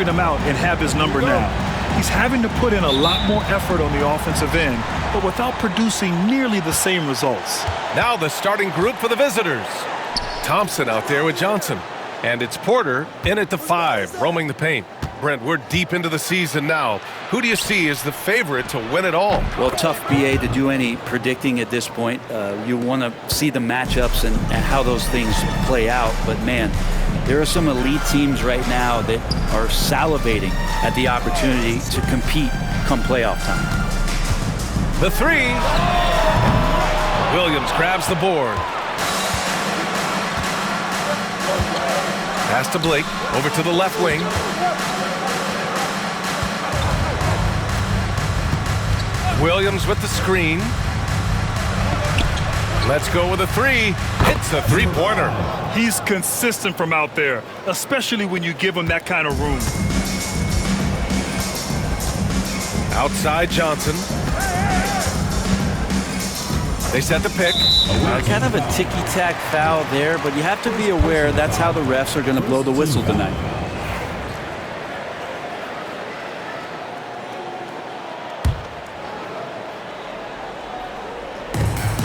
him out and have his number now. He's having to put in a lot more effort on the offensive end, but without producing nearly the same results. Now the starting group for the visitors. Thompson out there with Johnson. And it's Porter in at the 5, roaming the paint. Brent, we're deep into the season now. Who do you see as the favorite to win it all? Well, tough, BA, to do any predicting at this point. You want to see the matchups and how those things play out. But, man, there are some elite teams right now that are salivating at the opportunity to compete come playoff time. The 3. Williams grabs the board. Pass to Blake, over to the left wing. Williams with the screen. Let's go with a 3. Hits a three-pointer. He's consistent from out there, especially when you give him that kind of room. Outside Johnson. They set the pick. Kind of a ticky-tack foul there, but you have to be aware that's how the refs are going to blow the whistle tonight.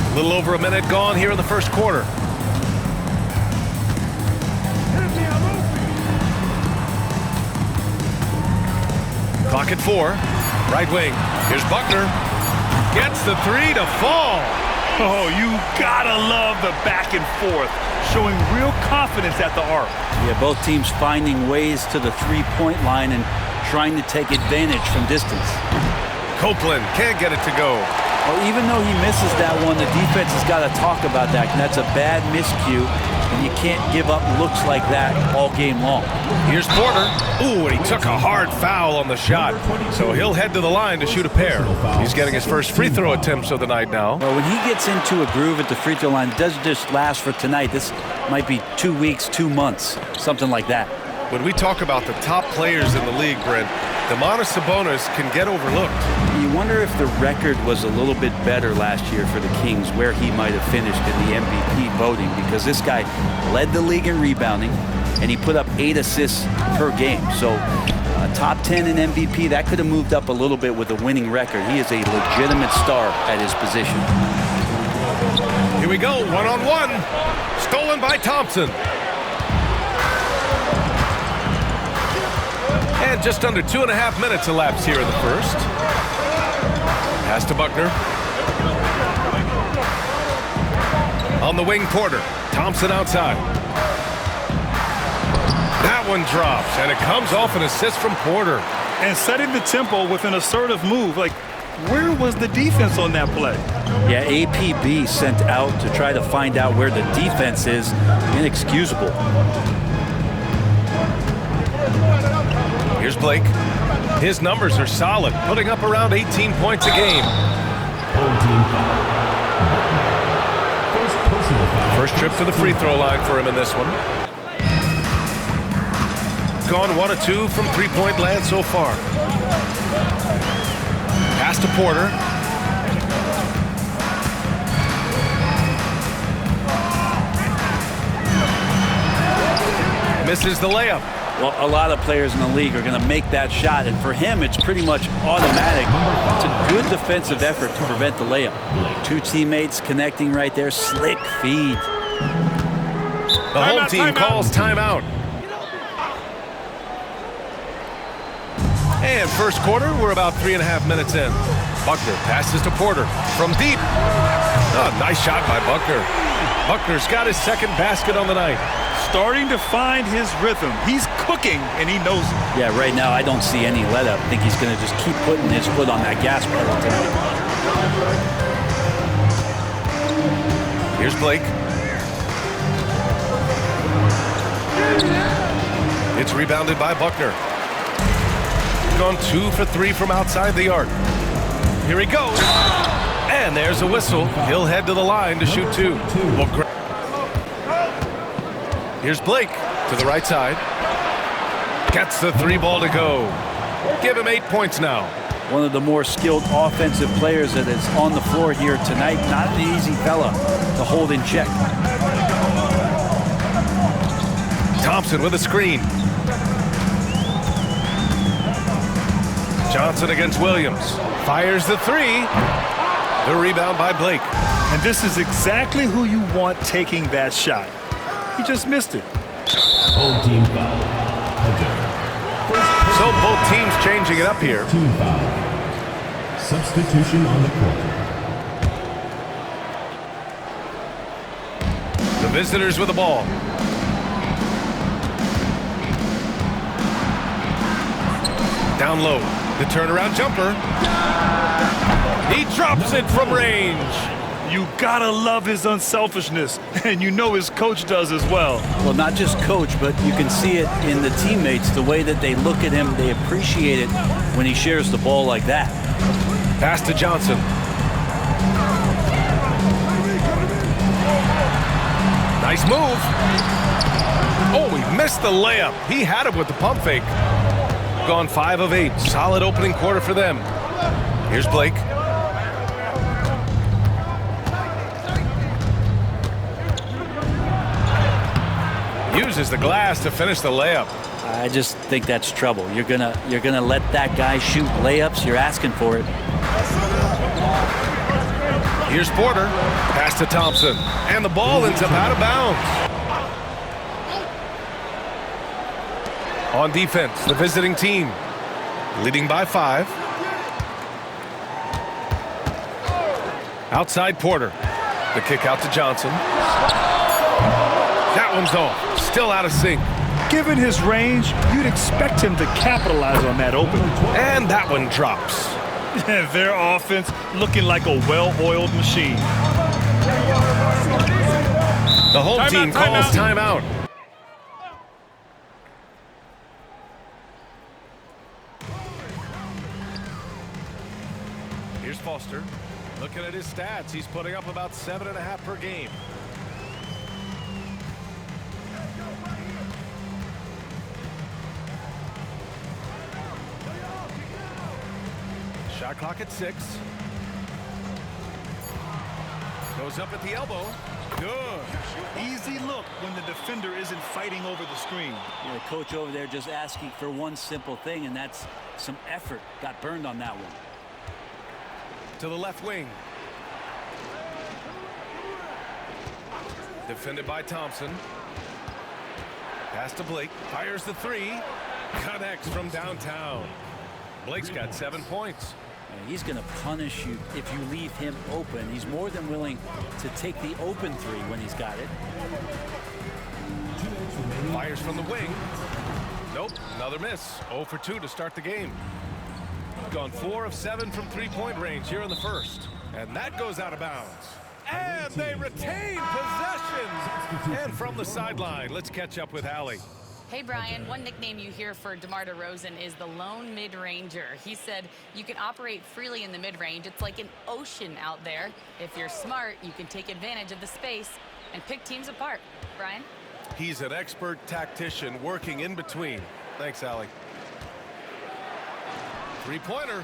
A little over a minute gone here in the first quarter. Clock at 4. Right wing. Here's Buckner. Gets the 3 to fall. Oh, you gotta love the back and forth, showing real confidence at the arc. Yeah, both teams finding ways to the three-point line and trying to take advantage from distance. Copeland can't get it to go. Well, even though he misses that one, the defense has got to talk about that. That's a bad miscue, and you can't give up looks like that all game long. Here's Porter. Ooh, and he took a hard foul on the shot, so he'll head to the line to shoot a pair. He's getting his first free throw attempts of the night now. Well, when he gets into a groove at the free throw line, it doesn't just last for tonight. This might be 2 weeks, 2 months, something like that. When we talk about the top players in the league, Brent, Domantas Sabonis can get overlooked. You wonder if the record was a little bit better last year for the Kings, where he might have finished in the MVP voting, because this guy led the league in rebounding, and he put up 8 assists per game. So top 10 in MVP, that could have moved up a little bit with a winning record. He is a legitimate star at his position. Here we go, one-on-one. Stolen by Thompson. And just under 2.5 minutes elapsed here in the first. Pass to Buckner. On the wing, Porter. Thompson outside. That one drops, and it comes off an assist from Porter. And setting the tempo with an assertive move. Like, where was the defense on that play? Yeah, APB sent out to try to find out where the defense is. Inexcusable. Here's Blake. His numbers are solid, putting up around 18 points a game. First trip to the free throw line for him in this one. Gone 1 of 2 from three-point land so far. Pass to Porter. Misses the layup. Well, a lot of players in the league are going to make that shot, and for him, it's pretty much automatic. It's a good defensive effort to prevent the layup. 2 teammates connecting right there. Slick feed. The home team calls timeout. And first quarter, we're about 3.5 minutes in. Buckner passes to Porter from deep. Oh, nice shot by Buckner. Buckner's got his second basket on the night. Starting to find his rhythm. He's cooking, and he knows it. Yeah, right now I don't see any let-up. I think he's going to just keep putting his foot on that gas pedal tonight. Here's Blake. It's rebounded by Buckner. Gone 2 for 3 from outside the arc. Here he goes. And there's a whistle. He'll head to the line to shoot 2. Here's Blake to the right side. Gets the 3 ball to go. Give him 8 points now. One of the more skilled offensive players that is on the floor here tonight. Not an easy fella to hold in check. Thompson with a screen. Johnson against Williams. Fires the three. The rebound by Blake. And this is exactly who you want taking that shot. He just missed it. Home team foul. So both teams changing it up here. Team foul. Substitution on the court. The visitors with the ball. Down low. The turnaround jumper. He drops it from range. You gotta love his unselfishness, and you know his coach does as well. Well, not just coach, but you can see it in the teammates, the way that they look at him. They appreciate it when he shares the ball like that. Pass to Johnson. Nice move. Oh, he missed the layup. He had it with the pump fake. Gone 5 of 8. Solid opening quarter for them. Here's Blake. Uses the glass to finish the layup. I just think that's trouble. You're gonna let that guy shoot layups. You're asking for it. Here's Porter. Pass to Thompson. And the ball ends up out of bounds. On defense, the visiting team. Leading by 5. Outside Porter. The kick out to Johnson. That one's off. Still out of sync. Given his range, you'd expect him to capitalize on that opening. And that one drops. Their offense looking like a well-oiled machine. The home team calls timeout. Here's Foster. Looking at his stats, he's putting up about 7.5 per game. Shot clock at 6. Goes up at the elbow. Good. Easy look when the defender isn't fighting over the screen. The coach over there just asking for one simple thing, and that's some effort. Got burned on that one. To the left wing. Defended by Thompson. Pass to Blake. Fires the three. Connects from downtown. Blake's got 7 points. And he's going to punish you if you leave him open. He's more than willing to take the open three when he's got it. Fires from the wing. Nope, another miss. 0 for 2 to start the game. Gone 4 of 7 from three-point range here in the first. And that goes out of bounds. And they retain possession. And from the sideline, let's catch up with Allie. Hey, Brian, one nickname you hear for DeMar DeRozan is the lone mid-ranger. He said you can operate freely in the mid-range. It's like an ocean out there. If you're smart, you can take advantage of the space and pick teams apart. Brian? He's an expert tactician working in between. Thanks, Allie. Three-pointer.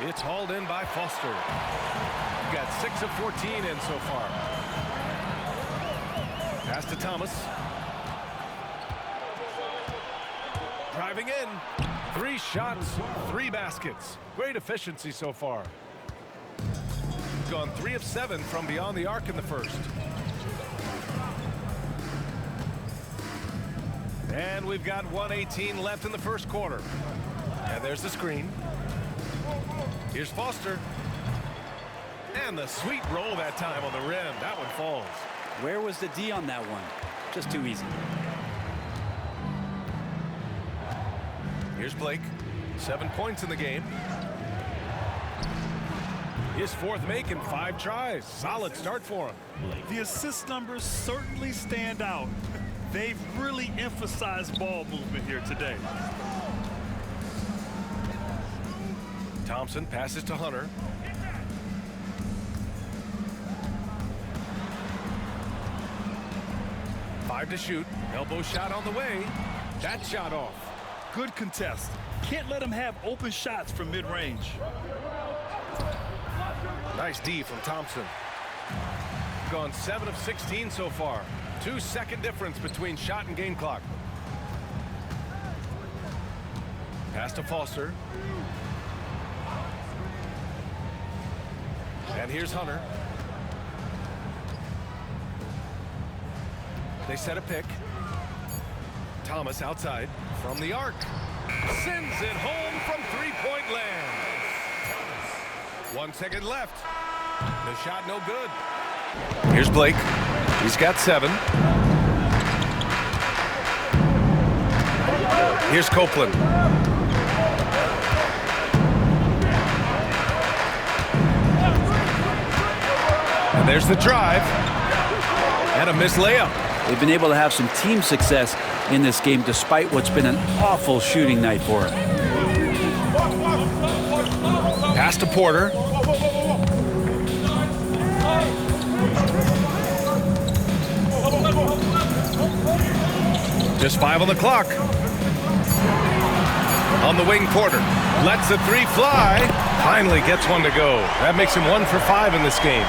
It's hauled in by Foster. You got 6 of 14 in so far. Pass to Thomas. Driving in. 3 shots, 3 baskets. Great efficiency so far. Gone 3 of 7 from beyond the arc in the first. And we've got 1:18 left in the first quarter. And there's the screen. Here's Foster. And the sweet roll that time on the rim. That one falls. Where was the D on that one? Just too easy. Here's Blake. 7 points in the game. His 4th make in 5 tries. Solid start for him. The assist numbers certainly stand out. They've really emphasized ball movement here today. Thompson passes to Hunter. Five to shoot. Elbow shot on the way. That shot off. Good contest. Can't let him have open shots from mid-range. Nice D from Thompson. Gone 7 of 16 so far. 2-second difference between shot and game clock. Pass Pass to Foster. And here's Hunter. They set a pick. Thomas outside from the arc. Sends it home from three-point land. 1 second left. The shot no good. Here's Blake. He's got 7. Here's Copeland. And there's the drive. And a missed layup. They've been able to have some team success in this game despite what's been an awful shooting night for him. Pass to Porter. Just 5 on the clock. On the wing, Porter lets the 3 fly. Finally gets one to go. That makes him 1 for 5 in this game.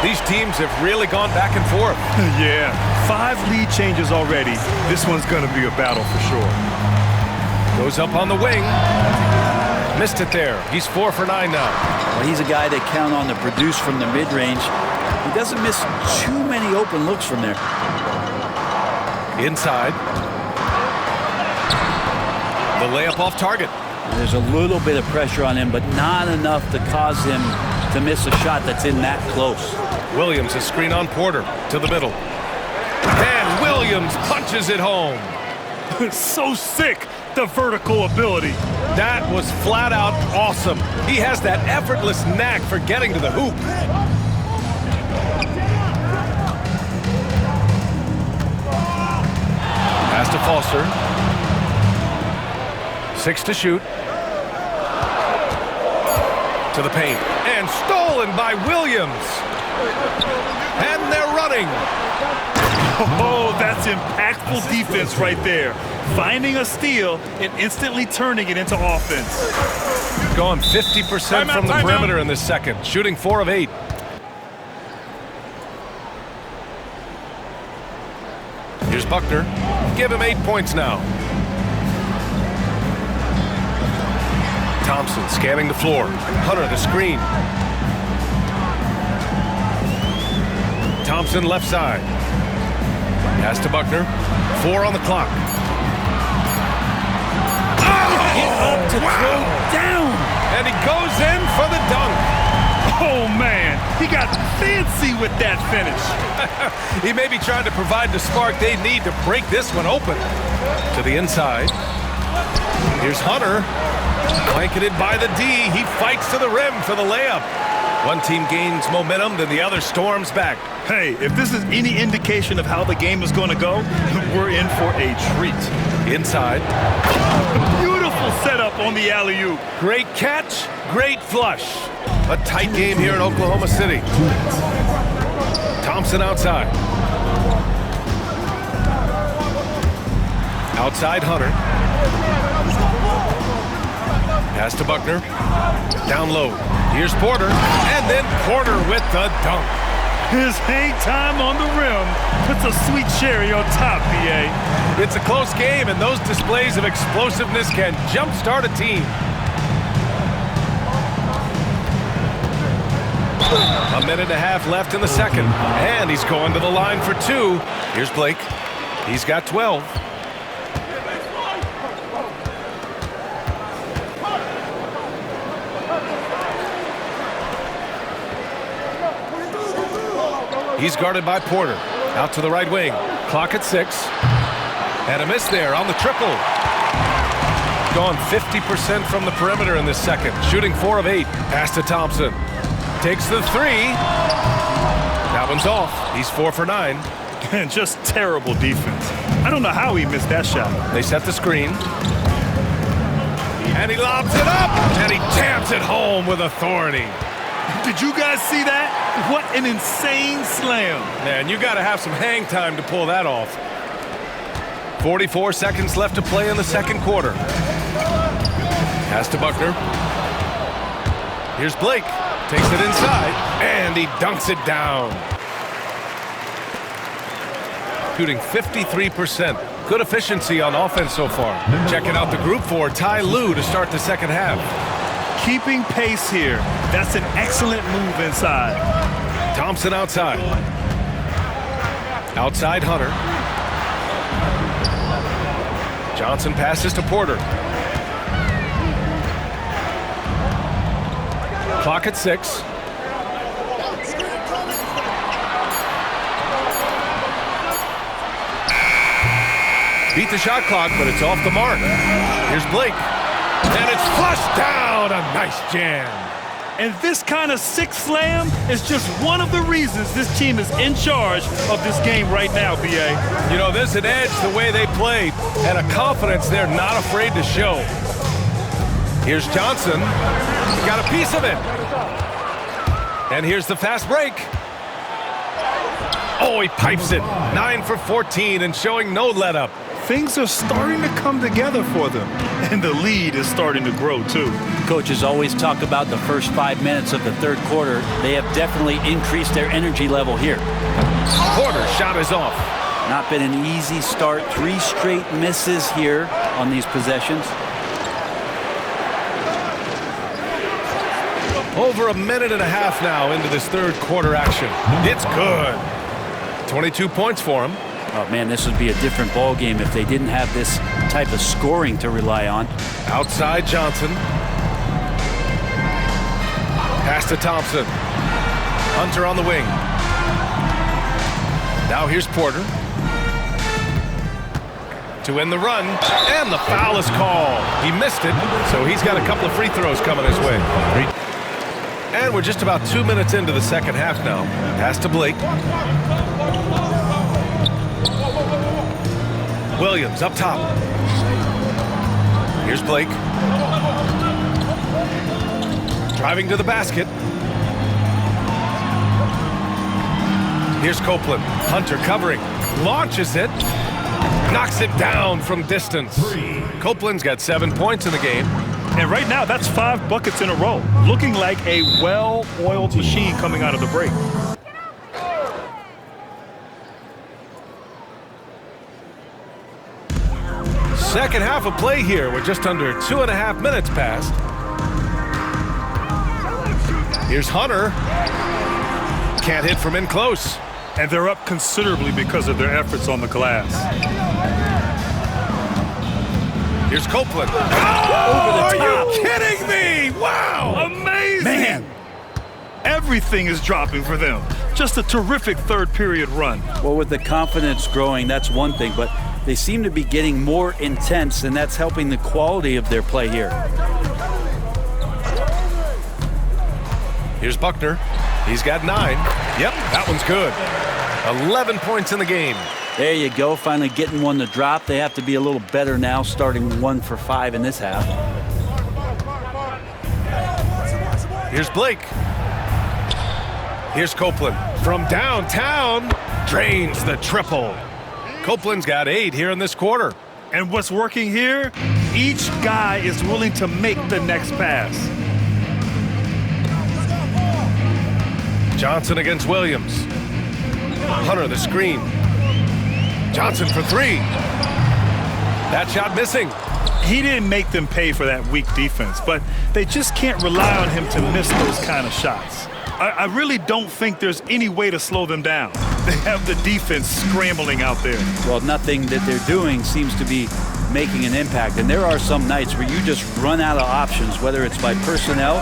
These teams have really gone back and forth. Yeah, 5 lead changes already. This one's going to be a battle for sure. Goes up on the wing. Missed it there. He's 4 for 9 now. Well, he's a guy they count on to produce from the mid-range. He doesn't miss too many open looks from there. Inside. The layup off target. There's a little bit of pressure on him, but not enough to cause him to miss a shot that's in that close. Williams, a screen on Porter to the middle. And Williams punches it home. So sick, the vertical ability. That was flat out awesome. He has that effortless knack for getting to the hoop. Pass to Foster. 6 to shoot. To the paint. And stolen by Williams. And they're running. Oh, that's impactful defense right there. Finding a steal and instantly turning it into offense. Gone 50% from the perimeter in this second. Shooting 4 of 8. Here's Buckner. Give him 8 points now. Thompson scanning the floor. Hunter the screen. Thompson left side. Pass to Buckner. 4 on the clock. Get up to throw down. And he goes in for the dunk. Oh, man, he got fancy with that finish. He may be trying to provide the spark they need to break this one open. To the inside. Here's Hunter. Blanketed by the D. He fights to the rim for the layup. One team gains momentum, then the other storms back. Hey, if this is any indication of how the game is going to go, we're in for a treat. Inside. Beautiful setup on the alley-oop. Great catch, great flush. A tight game here in Oklahoma City. Thompson outside. Outside Hunter. Pass to Buckner. Down low. Here's Porter. And then Porter with the dunk. His hang time on the rim puts a sweet cherry on top, BA. It's a close game, and those displays of explosiveness can jumpstart a team. A minute and a half left in the second. And he's going to the line for 2. Here's Blake. He's got 12. He's guarded by Porter. Out to the right wing. Clock at 6. And a miss there on the triple. Gone 50% from the perimeter in this second. Shooting 4 of 8. Pass to Thompson. Takes the 3. That one's off. He's 4 for 9. And just terrible defense. I don't know how he missed that shot. They set the screen. And he lobs it up. And he taps it home with authority. Did you guys see that? What an insane slam. Man, you got to have some hang time to pull that off. 44 seconds left to play in the second quarter. Pass to Buckner. Here's Blake. Takes it inside. And he dunks it down. Shooting 53%. Good efficiency on offense so far. Checking out the group for Ty Lue to start the second half. Keeping pace here. That's an excellent move inside. Thompson outside. Outside Hunter. Johnson passes to Porter. Clock at 6. Beat the shot clock, but it's off the mark. Here's Blake. And it's flushed down. A nice jam. And this kind of sick slam is just one of the reasons this team is in charge of this game right now, B.A. You know, there's an edge the way they play and a confidence they're not afraid to show. Here's Johnson. He got a piece of it. And here's the fast break. Oh, he pipes it. 9 for 14 and showing no let-up. Things are starting to come together for them, and the lead is starting to grow, too. Coaches always talk about the first 5 minutes of the third quarter. They have definitely increased their energy level here. Porter's shot is off. Not been an easy start. 3 straight misses here on these possessions. Over a minute and a half now into this third quarter action. It's good. 22 points for him. Oh, man, this would be a different ball game if they didn't have this type of scoring to rely on. Outside Johnson. Pass to Thompson. Hunter on the wing. Now here's Porter. To end the run, and the foul is called. He missed it, so he's got a couple of free throws coming his way. And we're just about 2 minutes into the second half now. Pass to Blake. Williams up top. Here's Blake. Driving to the basket. Here's Copeland. Hunter covering. Launches it. Knocks it down from distance. Copeland's got 7 points in the game. And right now, that's 5 buckets in a row. Looking like a well-oiled machine coming out of the break. Second half of play here. We're just under 2.5 minutes past. Here's Hunter. Can't hit from in close. And they're up considerably because of their efforts on the glass. Here's Copeland. Oh, are you kidding me? Wow. Amazing. Man. Everything is dropping for them. Just a terrific third period run. Well, with the confidence growing, that's one thing, but they seem to be getting more intense, and that's helping the quality of their play here. Here's Buckner. He's got 9. Yep, that one's good. 11 points in the game. There you go, finally getting one to drop. They have to be a little better now, starting 1 for 5 in this half. Here's Blake. Here's Copeland. From downtown, drains the triple. Copeland's got 8 here in this quarter. And what's working here? Each guy is willing to make the next pass. Johnson against Williams. Hunter the screen. Johnson for 3. That shot missing. He didn't make them pay for that weak defense, but they just can't rely on him to miss those kind of shots. I really don't think there's any way to slow them down. They have the defense scrambling out there. Well, nothing that they're doing seems to be making an impact. And there are some nights where you just run out of options, whether it's by personnel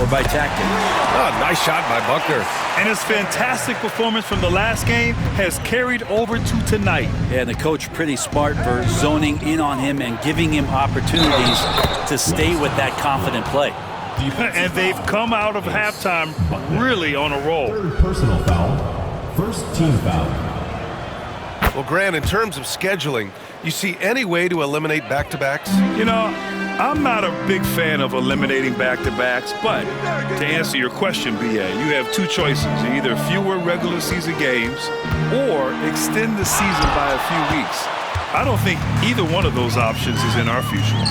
or by tactics. Oh, nice shot by Buckner. And his fantastic performance from the last game has carried over to tonight. Yeah, and the coach pretty smart for zoning in on him and giving him opportunities to stay with that confident play. And they've come out of halftime really on a roll. Third personal foul. First team foul. Well, Grant, in terms of scheduling, you see any way to eliminate back-to-backs? You know, I'm not a big fan of eliminating back-to-backs, but to answer your question, B.A., you have 2 choices. Either fewer regular season games or extend the season by a few weeks. I don't think either one of those options is in our future.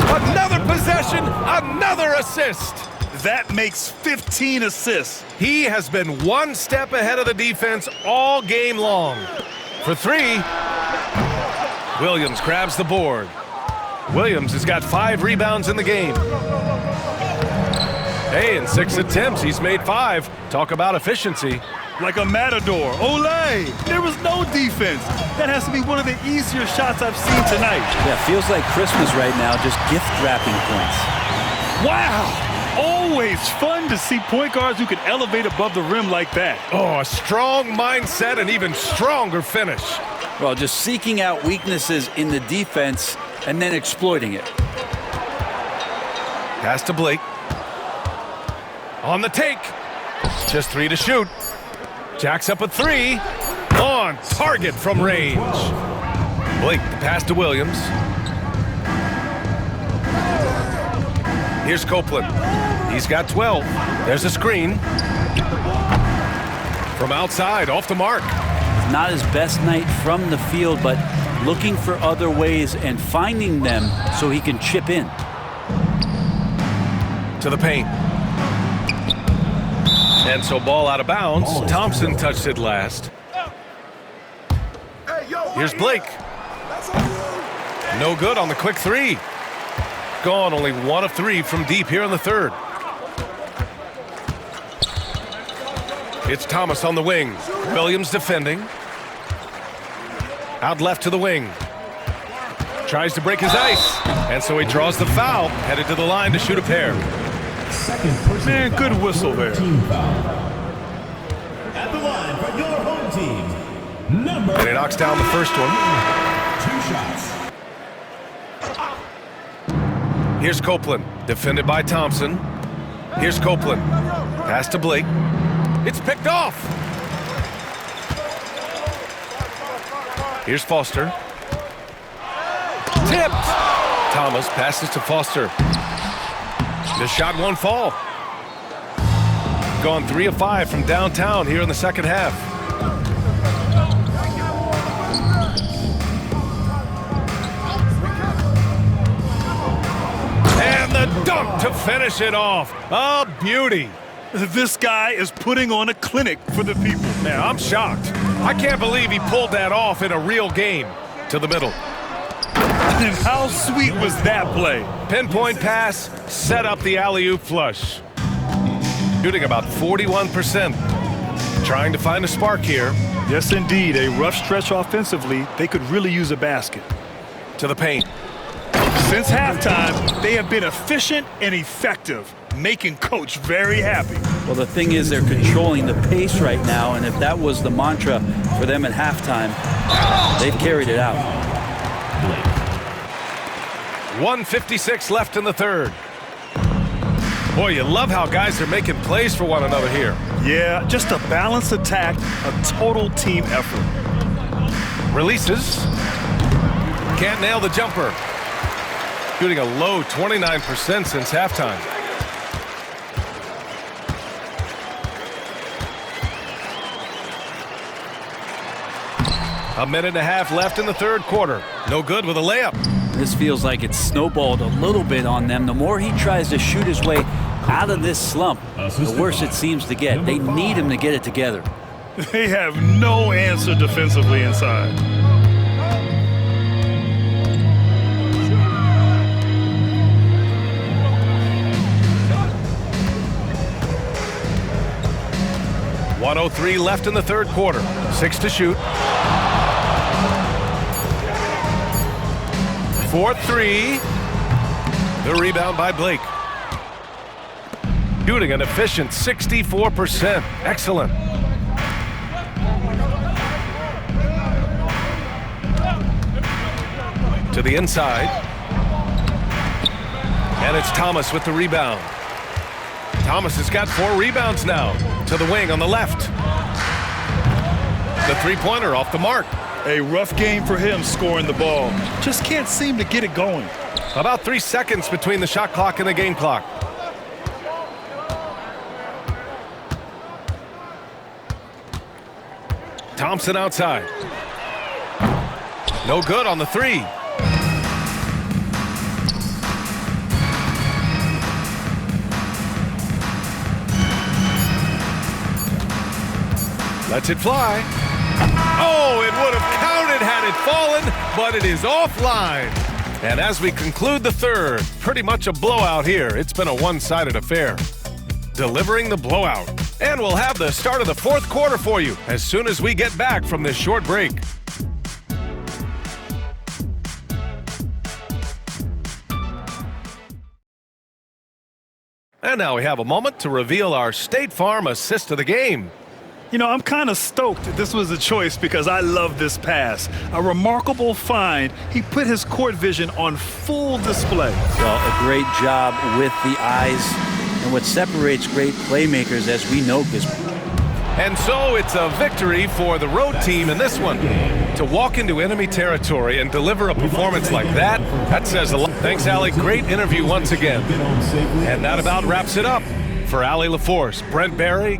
Another possession, another assist. That makes 15 assists. He has been 1 step ahead of the defense all game long. For 3. Williams grabs the board. Williams has got 5 rebounds in the game. Hey, in 6 attempts, he's made 5. Talk about efficiency. Like a matador. Olay! There was no defense. That has to be one of the easier shots I've seen tonight. Yeah, feels like Christmas right now, just gift wrapping points. Wow! Always fun to see point guards who can elevate above the rim like that. Oh, a strong mindset and even stronger finish. Well, just seeking out weaknesses in the defense and then exploiting it. Pass to Blake. On the take. Just 3 to shoot. Jacks up a 3. On target from range. Blake, the pass to Williams. Here's Copeland. He's got 12. There's a screen. From outside, off the mark. Not his best night from the field, but looking for other ways and finding them so he can chip in. To the paint. And so ball out of bounds. Thompson touched it last. Here's Blake. No good on the quick 3. Gone, only 1 of 3 from deep here in the third. It's Thomas on the wing. Williams defending. Out left to the wing. Tries to break his ice. And so he draws the foul. Headed to the line to shoot a pair. Man, good whistle there. At the line for your home team, number. And he knocks down the first one. 2 shots. Here's Copeland, defended by Thompson. Here's Copeland. Pass to Blake. It's picked off. Here's Foster. Tipped. Thomas passes to Foster. The shot won't fall. Gone 3 of 5 from downtown here in the second half. And the dunk to finish it off. A beauty. This guy is putting on a clinic for the people. Man, I'm shocked. I can't believe he pulled that off in a real game. To the middle. And how sweet was that play? Pinpoint pass, set up the alley-oop flush. Shooting about 41%. Trying to find a spark here. Yes, indeed. A rough stretch offensively. They could really use a basket. To the paint. Since halftime, they have been efficient and effective, making Coach very happy. Well, the thing is, they're controlling the pace right now, and if that was the mantra for them at halftime, they've carried it out. 1:56 left in the third. Boy, you love how guys are making plays for one another here. Yeah, just a balanced attack, a total team effort. Releases. Can't nail the jumper. Shooting a low 29% since halftime. A minute and a half left in the third quarter. No good with a layup. This feels like it's snowballed a little bit on them. The more he tries to shoot his way out of this slump, the worse it seems to get. They need him to get it together. They have no answer defensively inside. .103 left in the third quarter. 6 to shoot. 4-3. The rebound by Blake. Shooting an efficient 64%. Excellent. To the inside. And it's Thomas with the rebound. Thomas has got 4 rebounds now. To the wing on the left. The three-pointer off the mark. A rough game for him scoring the ball. Just can't seem to get it going. About 3 seconds between the shot clock and the game clock. Thompson outside. No good on the 3. Lets it fly. Oh, it would have counted had it fallen, but it is offline. And as we conclude the third, pretty much a blowout here. It's been a one-sided affair. Delivering the blowout. And we'll have the start of the fourth quarter for you as soon as we get back from this short break. And now we have a moment to reveal our State Farm assist of the game. You know, I'm kind of stoked this was a choice because I love this pass. A remarkable find. He put his court vision on full display. Well, a great job with the eyes. And what separates great playmakers, as we know, is... And so it's a victory for the road team in this one. To walk into enemy territory and deliver a performance like that, that says a lot. Thanks, Allie. Great interview once again. And that about wraps it up. For Allie LaForce, Brent Barry,